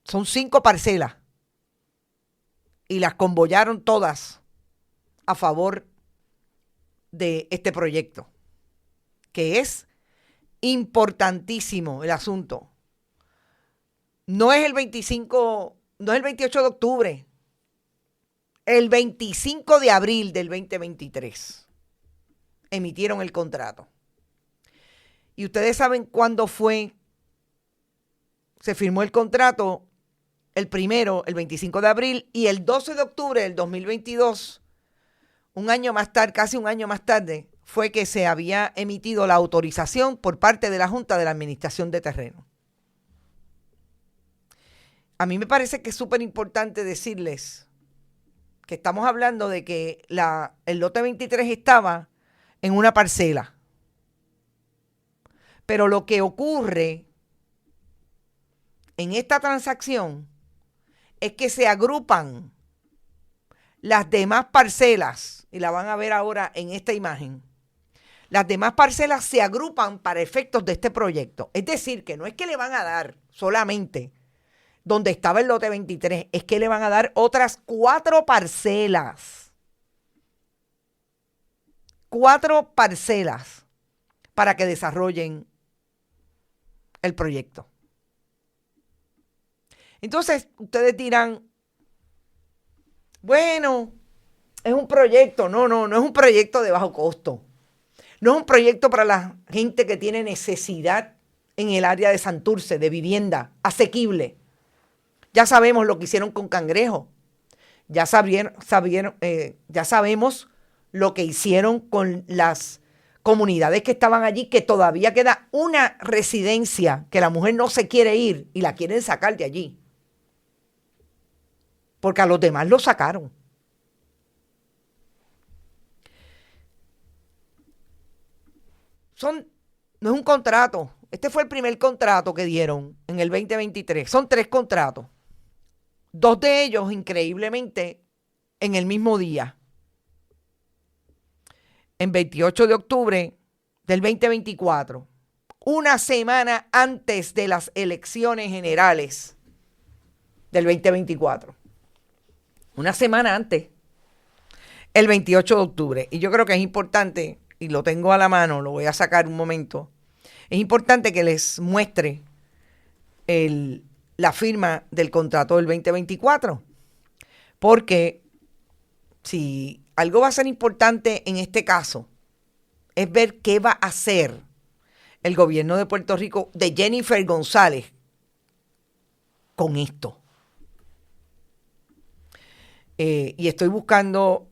Son 5 parcelas. Y las convoyaron todas a favor de este proyecto. Que es importantísimo el asunto. No es el 25, no es el 28 de octubre. El 25 de abril del 2023 emitieron el contrato. Y ustedes saben cuándo se firmó el contrato, el 25 de abril, y el 12 de octubre del 2022, casi un año más tarde, fue que se había emitido la autorización por parte de la Junta de la Administración de Terrenos. A mí me parece que es súper importante decirles que estamos hablando de que el lote 23 estaba en una parcela. Pero lo que ocurre en esta transacción es que se agrupan las demás parcelas, y la van a ver ahora en esta imagen. Las demás parcelas se agrupan para efectos de este proyecto. Es decir, que no es que le van a dar solamente donde estaba el lote 23, es que le van a dar otras 4 parcelas. 4 parcelas para que desarrollen el proyecto. Entonces, ustedes dirán, bueno, es un proyecto. No es un proyecto de bajo costo. No es un proyecto para la gente que tiene necesidad en el área de Santurce, de vivienda asequible. Ya sabemos lo que hicieron con Cangrejo. Ya sabemos lo que hicieron con las comunidades que estaban allí, que todavía queda una residencia que la mujer no se quiere ir y la quieren sacar de allí. Porque a los demás los sacaron. No es un contrato. Este fue el primer contrato que dieron en el 2023. Son 3 contratos. 2 de ellos, increíblemente, en el mismo día. En 28 de octubre del 2024. Una semana antes de las elecciones generales del 2024. Una semana antes. El 28 de octubre. Y yo creo que es importante, y lo tengo a la mano, lo voy a sacar un momento. Es importante que les muestre la firma del contrato del 2024. Porque si algo va a ser importante en este caso es ver qué va a hacer el gobierno de Puerto Rico de Jennifer González con esto. Y estoy buscando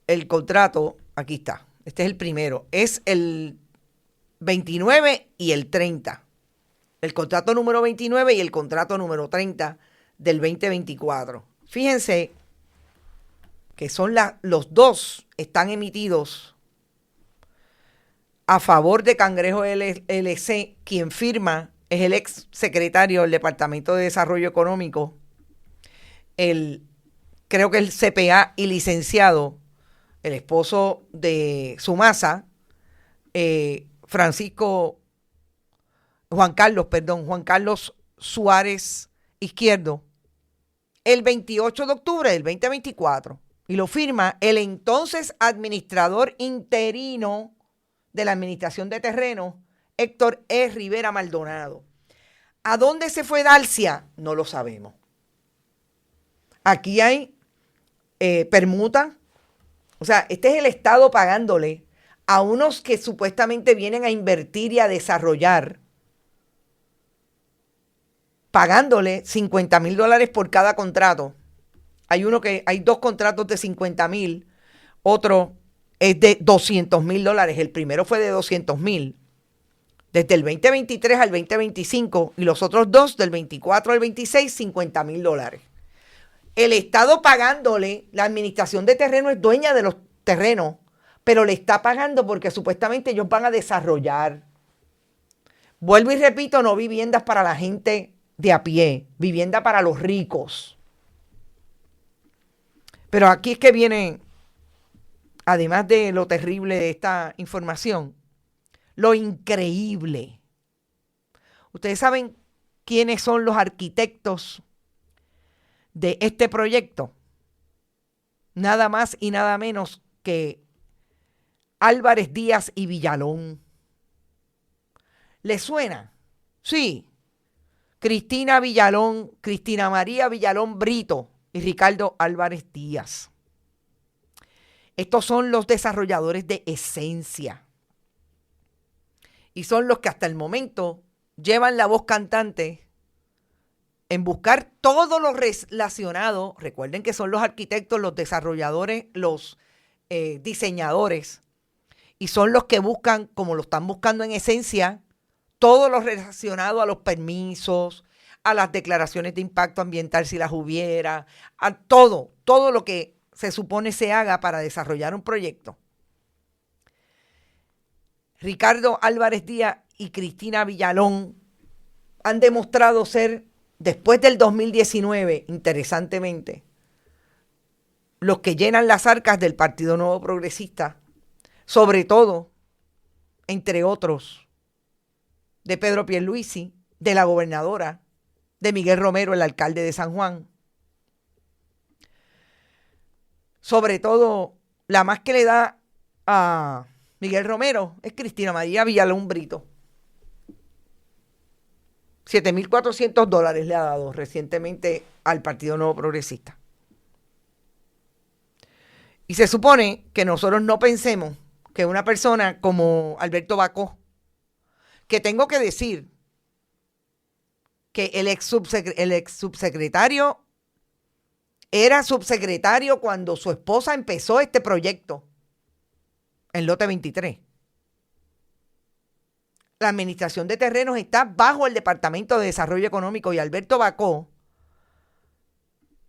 el contrato. Aquí está. Este es el primero. Es el 29 y el 30. El contrato número 29 y el contrato número 30 del 2024. Fíjense que son los dos están emitidos a favor de Cangrejo LLC. Quien firma es el ex secretario del Departamento de Desarrollo Económico, creo que el CPA y licenciado, el esposo de Sumasa, Juan Carlos Suárez Izquierdo, el 28 de octubre del 2024. Y lo firma el entonces administrador interino de la Administración de Terrenos, Héctor E. Rivera Maldonado. ¿A dónde se fue Dalcia? No lo sabemos. Aquí hay permuta. O sea, este es el Estado pagándole a unos que supuestamente vienen a invertir y a desarrollar, pagándole $50,000 por cada contrato. Hay dos contratos de 50,000, otro es de $200,000. El primero fue de 200,000 desde el 2023 al 2025 y los otros dos del 24 al 26, $50,000. El Estado pagándole, la Administración de Terrenos es dueña de los terrenos, pero le está pagando porque supuestamente ellos van a desarrollar. Vuelvo y repito, no viviendas para la gente de a pie, vivienda para los ricos. Pero aquí es que viene, además de lo terrible de esta información, lo increíble. Ustedes saben quiénes son los arquitectos de este proyecto. Nada más y nada menos que Álvarez Díaz y Villalón. ¿Les suena? Sí. Cristina Villalón, Cristina María Villalón Brito y Ricardo Álvarez Díaz. Estos son los desarrolladores de Esencia. Y son los que hasta el momento llevan la voz cantante en buscar todo lo relacionado. Recuerden que son los arquitectos, los desarrolladores, los diseñadores. Y son los que buscan, como lo están buscando en Esencia, todo lo relacionado a los permisos, a las declaraciones de impacto ambiental si las hubiera, a todo lo que se supone se haga para desarrollar un proyecto. Ricardo Álvarez Díaz y Cristina Villalón han demostrado ser, después del 2019, interesantemente, los que llenan las arcas del Partido Nuevo Progresista, sobre todo, entre otros, de Pedro Pierluisi, de la gobernadora, de Miguel Romero, el alcalde de San Juan. Sobre todo, la más que le da a Miguel Romero es Cristina María Villalón Brito. $7,400 le ha dado recientemente al Partido Nuevo Progresista. Y se supone que nosotros no pensemos que una persona como Alberto Bacó, que tengo que decir que el ex subsecretario era subsecretario cuando su esposa empezó este proyecto en Lote 23. La Administración de Terrenos está bajo el Departamento de Desarrollo Económico y Alberto Bacó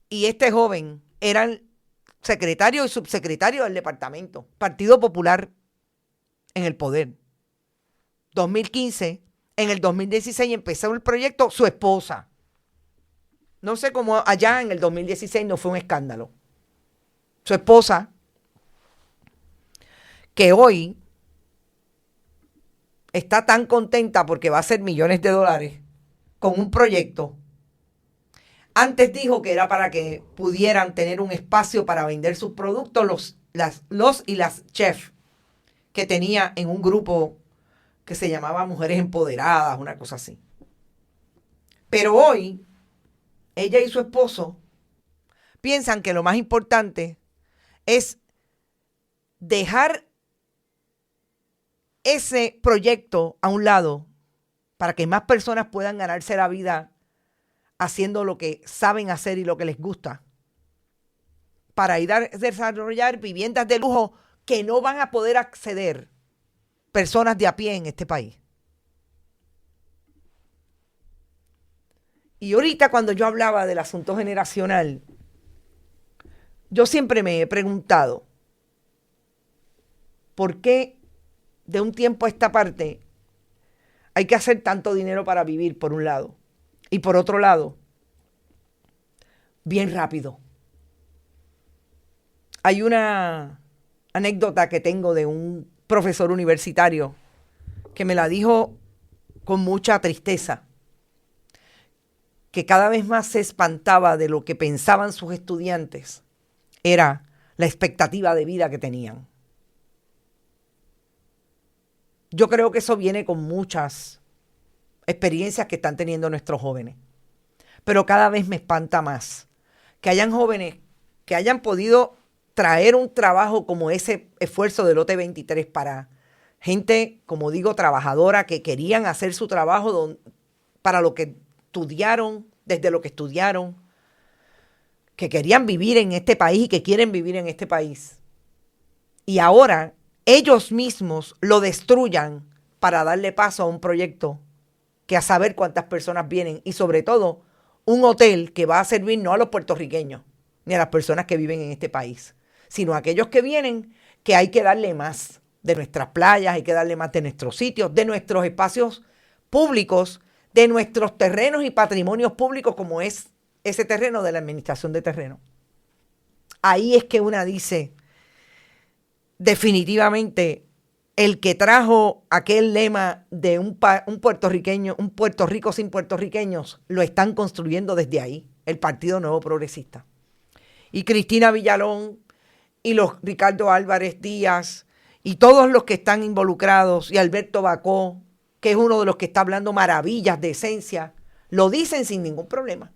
y este joven eran secretario y subsecretario del departamento. Partido Popular en el poder. 2015, en el 2016 empezó el proyecto su esposa. No sé cómo allá en el 2016 no fue un escándalo. Su esposa, que hoy está tan contenta porque va a hacer millones de dólares con un proyecto. Antes dijo que era para que pudieran tener un espacio para vender sus productos los y las chefs que tenía en un grupo que se llamaba Mujeres Empoderadas, una cosa así. Pero hoy, ella y su esposo piensan que lo más importante es dejar ese proyecto a un lado para que más personas puedan ganarse la vida haciendo lo que saben hacer y lo que les gusta, para ir a desarrollar viviendas de lujo que no van a poder acceder personas de a pie en este país. Y ahorita cuando yo hablaba del asunto generacional, yo siempre me he preguntado, ¿por qué de un tiempo a esta parte hay que hacer tanto dinero para vivir, por un lado? Y por otro lado, bien rápido. Hay una anécdota que tengo de un profesor universitario que me la dijo con mucha tristeza, que cada vez más se espantaba de lo que pensaban sus estudiantes, era la expectativa de vida que tenían. Yo creo que eso viene con muchas experiencias que están teniendo nuestros jóvenes. Pero cada vez me espanta más que hayan jóvenes que hayan podido traer un trabajo como ese esfuerzo del Lote 23 para gente, como digo, trabajadora, que querían hacer su trabajo para lo que estudiaron, desde lo que estudiaron, que querían vivir en este país y que quieren vivir en este país. Y ahora ellos mismos lo destruyan para darle paso a un proyecto que a saber cuántas personas vienen, y sobre todo un hotel que va a servir no a los puertorriqueños ni a las personas que viven en este país, sino a aquellos que vienen, que hay que darle más de nuestras playas, hay que darle más de nuestros sitios, de nuestros espacios públicos, de nuestros terrenos y patrimonios públicos, como es ese terreno de la administración de terreno. Ahí es que una dice, definitivamente, el que trajo aquel lema de un puertorriqueño, un Puerto Rico sin puertorriqueños, lo están construyendo desde ahí, el Partido Nuevo Progresista. Y Cristina Villalón y los Ricardo Álvarez Díaz y todos los que están involucrados, y Alberto Bacó, que es uno de los que está hablando maravillas de esencia, lo dicen sin ningún problema.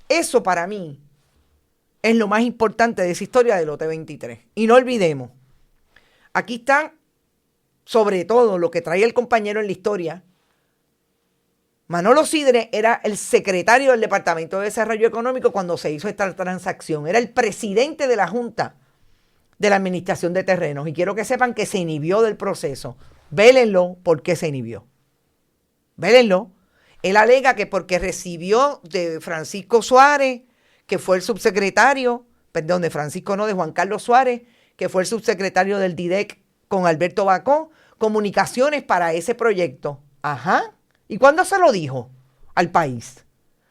Eso para mí es lo más importante de esa historia del Lote 23. Y no olvidemos, aquí está sobre todo lo que traía el compañero en la historia. Manolo Sidre era el secretario del Departamento de Desarrollo Económico cuando se hizo esta transacción. Era el presidente de la Junta de la Administración de Terrenos. Y quiero que sepan que se inhibió del proceso. Vélenlo por qué se inhibió. Vélenlo. Él alega que porque recibió de Francisco Suárez, que fue el subsecretario, perdón, de Francisco no, de Juan Carlos Suárez, que fue el subsecretario del DIDEC con Alberto Bacó, comunicaciones para ese proyecto. Ajá. ¿Y cuándo se lo dijo al país?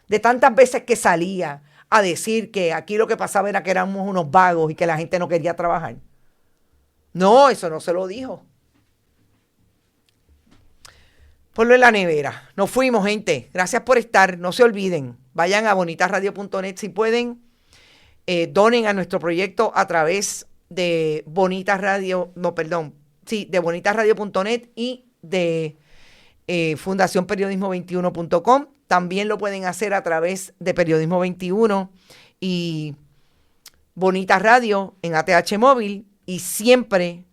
De tantas veces que salía a decir que aquí lo que pasaba era que éramos unos vagos y que la gente no quería trabajar. No, eso no se lo dijo. Ponlo en la nevera. Nos fuimos, gente. Gracias por estar. No se olviden. Vayan a bonitasradio.net si pueden. Donen a nuestro proyecto a través de de bonitasradio.net y de fundacionperiodismo21.com. También lo pueden hacer a través de Periodismo 21 y Bonitas Radio en ATH Móvil. Y siempre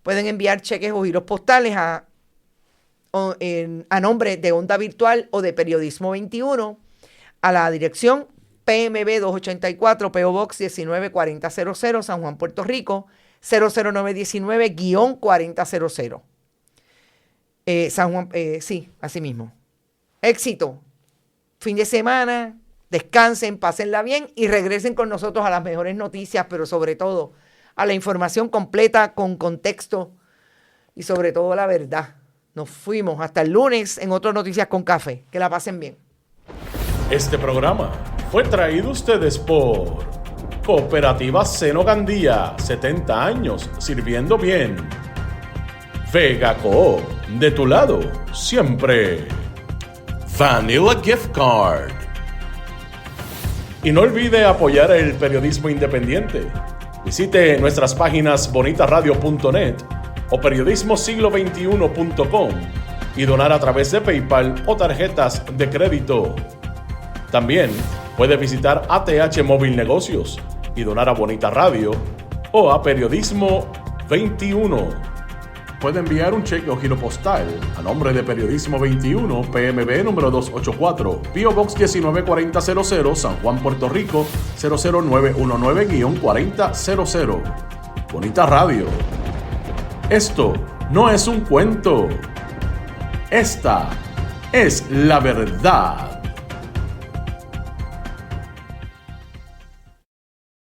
pueden enviar cheques o giros postales a nombre de Onda Virtual o de Periodismo 21 a la dirección PMB 284 PO Box 194000 San Juan, Puerto Rico 00919-4000. San Juan, sí, así mismo. Éxito. Fin de semana, descansen, pásenla bien y regresen con nosotros a las mejores noticias, pero sobre todo a la información completa, con contexto y sobre todo la verdad. Nos fuimos hasta el lunes en otras Noticias con Café. Que la pasen bien. Este programa fue traído a ustedes por Cooperativa Seno Gandía, 70 años sirviendo bien. Vega Coop, de tu lado, siempre. Vanilla Gift Card. Y no olvide apoyar el periodismo independiente. Visite nuestras páginas bonitasradio.net o periodismosiglo21.com y donar a través de PayPal o tarjetas de crédito. También puede visitar ATH Móvil Negocios y donar a Bonita Radio o a Periodismo 21. Puede enviar un cheque o giro postal a nombre de Periodismo 21, PMB número 284, P.O. Box 194000, San Juan, Puerto Rico 00919-4000. Bonita Radio. Esto no es un cuento. Esta es la verdad.